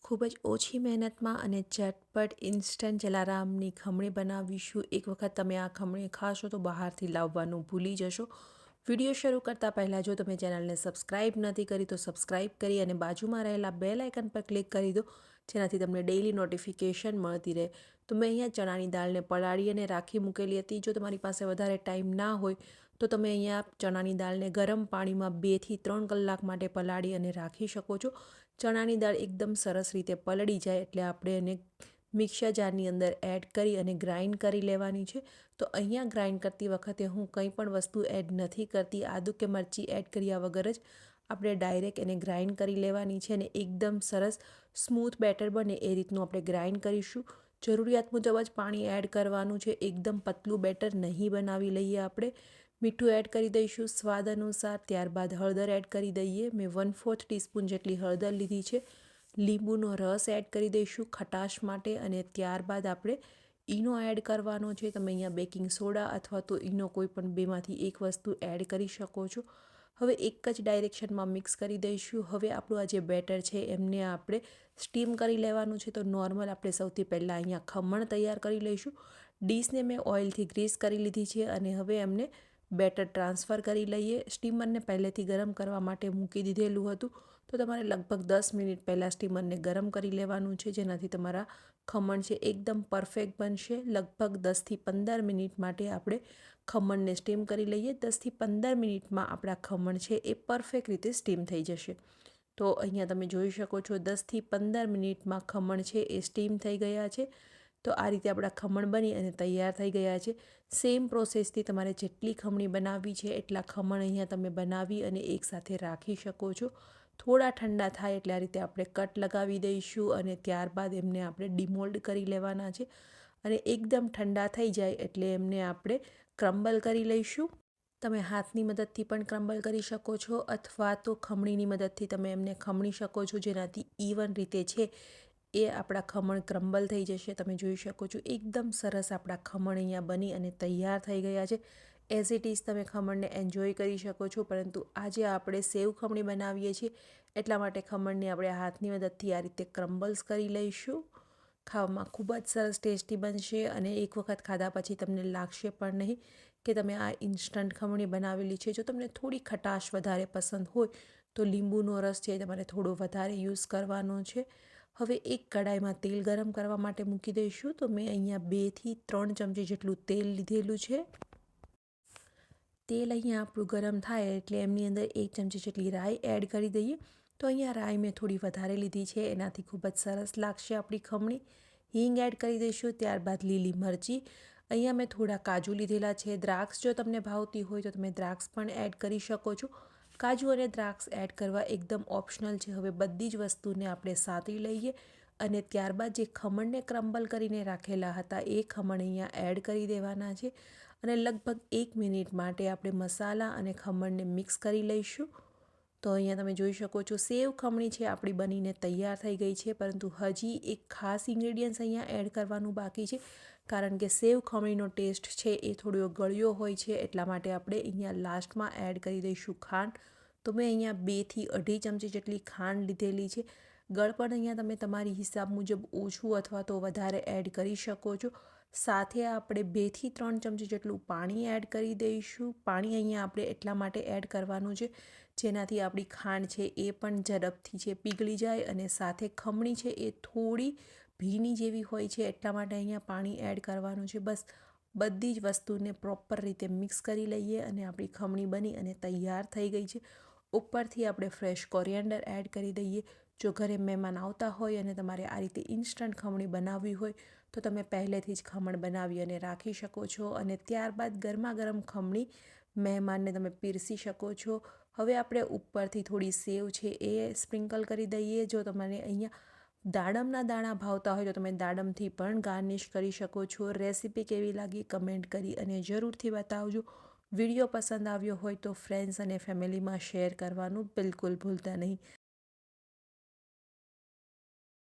ખૂબ જ ઓછી મહેનતમાં અને ઝટપટ ઇન્સ્ટન્ટ જલારામની ખમણી બનાવીશું. એક વખત તમે આ ખમણી ખાશો તો બહારથી લાવવાનું ભૂલી જશો. વિડીયો શરૂ કરતાં પહેલાં જો તમે ચેનલને સબસ્ક્રાઈબ નથી કરી તો સબસ્ક્રાઈબ કરી અને બાજુમાં રહેલા બેલ આઇકન પર ક્લિક કરી દો, જેનાથી તમને ડેઇલી નોટિફિકેશન મળતી રહે. તો મેં અહીંયા ચણાની દાળને પલાળી અને રાખી મૂકેલી હતી. જો તમારી પાસે વધારે ટાઈમ ના હોય તો તમે અહીંયા ચણાની દાળને ગરમ પાણીમાં 2 થી 3 કલાક માટે પલાળી અને રાખી શકો છો. ચણાની દાળ એકદમ સરસ રીતે પલળી જાય એટલે આપણે એને મિક્સર જારની અંદર એડ કરી અને ગ્રાઇન્ડ કરી લેવાની છે. તો અહીંયા ગ્રાઇન્ડ કરતી વખતે હું કંઈ પણ વસ્તુ એડ નથી કરતી. આદું કે મરચી એડ કર્યા વગર જ આપણે ડાયરેક્ટ એને ગ્રાઇન્ડ કરી લેવાની છે અને એકદમ સરસ સ્મૂથ બેટર બને એ રીતનું આપણે ગ્રાઇન્ડ કરીશું. જરૂરિયાત મુજબ જ પાણી એડ કરવાનું છે. એકદમ પતલું બેટર નહીં બનાવી લઈએ આપણે. મીઠું એડ કરી દઈશું સ્વાદ અનુસાર. ત્યારબાદ હળદર એડ કરી દઈએ. મેં 1/4 ટીસ્પૂન જેટલી હળદર લીધી છે. લીંબુનો રસ એડ કરી દઈશું ખટાશ માટે અને ત્યારબાદ આપણે ઈનો એડ કરવાનો છે. તમે અહીંયા બેકિંગ સોડા અથવા તો ઈનો કોઈ પણ બેમાંથી એક વસ્તુ એડ કરી શકો છો. હવે એક જ ડાયરેક્શનમાં મિક્સ કરી દઈશું. હવે આપણું આ જે બેટર છે એમને આપણે સ્ટીમ કરી લેવાનું છે. તો નોર્મલ આપણે સૌથી પહેલાં અહીંયા ખમણ તૈયાર કરી લઈશું. ડીશને મેં ઓઇલથી ગ્રીસ કરી લીધી છે અને હવે એમને બેટર ટ્રાન્સફર કરી લઈએ. સ્ટીમરને પહેલેથી ગરમ કરવા માટે મૂકી દીધેલું હતું, તો તમારે લગભગ 10 મિનિટ પહેલાં સ્ટીમરને ગરમ કરી લેવાનું છે, જેનાથી તમારા ખમણ છે એકદમ પરફેક્ટ બનશે. લગભગ 10થી 15 મિનિટ માટે આપણે ખમણને સ્ટીમ કરી લઈએ. 10થી 15 મિનિટમાં આપણા ખમણ છે એ પરફેક્ટ રીતે સ્ટીમ થઈ જશે. તો અહીંયા તમે જોઈ શકો છો 10થી 15 મિનિટમાં ખમણ છે એ સ્ટીમ થઈ ગયા છે. તો આ રીતે આપણા ખમણ બની અને તૈયાર થઈ ગયા છે. સેમ પ્રોસેસથી તમારે જેટલી ખમણી બનાવવી છે એટલા ખમણ અહીંયા તમે બનાવી અને એકસાથે રાખી શકો છો. થોડા ઠંડા થાય એટલે આ રીતે આપણે કટ લગાવી દઈશું અને ત્યારબાદ એમને આપણે ડિમોલ્ડ કરી લેવાના છે અને એકદમ ઠંડા થઈ જાય એટલે એમને આપણે ક્રમ્બલ કરી લઈશું. તમે હાથની મદદથી પણ ક્રમ્બલ કરી શકો છો અથવા તો ખમણીની મદદથી તમે એમને ખમણી શકો છો, જેનાથી ઇવન રીતે છે એ આપણા ખમણ ક્રમ્બલ થઈ જશે. તમે જોઈ શકો છો એકદમ સરસ આપણા ખમણ અહીંયા બની અને તૈયાર થઈ ગયા છે. એઝ ઇટ ઇઝ તમે ખમણને એન્જોય કરી શકો છો, પરંતુ આજે આપણે સેવ ખમણી બનાવીએ છીએ એટલા માટે ખમણને આપણે હાથની મદદથી આ રીતે ક્રમ્બલ્સ કરી લઈશું. ખાવામાં ખૂબ જ સરસ ટેસ્ટી બનશે અને એક વખત ખાધા પછી તમને લાગશે પણ નહીં કે તમે આ ઇન્સ્ટન્ટ ખમણી બનાવેલી છે. જો તમને થોડી ખટાશ વધારે પસંદ હોય તો લીંબુનો રસ છે તમારે થોડો વધારે યુઝ કરવાનો છે. હવે એક કડાઈમાં તેલ ગરમ કરવા માટે મૂકી દઈશું. તો મેં અહીંયા 2 થી 3 ચમચી જેટલું તેલ લીધેલું છે. તેલ અહીંયા આપણું ગરમ થાય એટલે એમની અંદર 1 ચમચી જેટલી રાઈ એડ કરી દઈએ. તો અહીંયા રાઈ મેં થોડી વધારે લીધી છે, એનાથી ખૂબ જ સરસ લાગશે આપણી ખમણી. હિંગ એડ કરી દઈશું. ત્યારબાદ લીલી મરચી. અહીંયા મેં થોડા કાજુ લીધેલા છે. દ્રાક્ષ જો તમને ભાવતી હોય તો તમે દ્રાક્ષ પણ એડ કરી શકો છો. કાજુ અને દ્રાક્ષ એડ કરવા એકદમ ઓપ્શનલ છે. હવે બધી જ વસ્તુને આપણે સાતળી લઈએ અને ત્યારબાદ જે ખમણને ક્રમ્બલ કરીને રાખેલા હતા એ ખમણ અહીંયા એડ કરી દેવાના છે અને લગભગ 1 મિનિટ માટે આપણે મસાલા અને ખમણને મિક્સ કરી લઈશું. તો અહીંયા તમે જોઈ શકો છો સેવ ખમણી છે આપણી બનીને તૈયાર થઈ ગઈ છે, પરંતુ હજી એક ખાસ ઇન્ગ્રેડિયન્ટ્સ અહીંયા એડ કરવાનું બાકી છે, કારણ કે સેવ ખમણીનો ટેસ્ટ છે એ થોડો ગળ્યો હોય છે. એટલા માટે આપણે અહીંયા લાસ્ટમાં એડ કરી દઈશું ખાંડ. તો મેં અહીંયા 2 થી 2.5 ચમચી જેટલી ખાંડ લીધેલી છે. ગળપણ અહીંયા તમે તમારી હિસાબ મુજબ ઓછું અથવા તો વધારે એડ કરી શકો છો. સાથે આપણે 2 થી 3 ચમચી જેટલું પાણી એડ કરી દઈશું. પાણી અહીંયા આપણે એટલા માટે એડ કરવાનું છે જેનાથી આપણી ખાંડ છે એ પણ ઝડપથી છે પીગળી જાય અને સાથે ખમણી છે એ થોડી ભીની જેવી હોય છે, એટલા માટે અહીંયા પાણી એડ કરવાનું છે. બસ બધી જ વસ્તુને પ્રોપર રીતે મિક્સ કરી લઈએ અને આપણી ખમણી બની અને તૈયાર થઈ ગઈ છે. ઉપરથી આપણે ફ્રેશ કોરિએન્ડર એડ કરી દઈએ. જો ઘરે મહેમાન આવતા હોય અને તમારે આ રીતે ઇન્સ્ટન્ટ ખમણી બનાવવી હોય તો તમે પહેલેથી જ ખમણ બનાવી અને રાખી શકો છો અને ત્યારબાદ ગરમા ગરમ ખમણી મહેમાનને તમે પીરસી શકો છો. હવે આપણે ઉપરથી થોડી સેવ છે એ સ્પ્રિંકલ કરી દઈએ. જો તમને અહીંયા દાડમના દાણા ભાવતા હોય તો તમે દાડમથી પણ ગાર્નિશ કરી શકો છો. રેસીપી કેવી લાગી કમેન્ટ કરી અને જરૂરથી બતાવજો. વિડીયો પસંદ આવ્યો હોય તો ફ્રેન્ડ્સ અને ફેમિલીમાં શેર કરવાનું બિલકુલ ભૂલતા નહીં.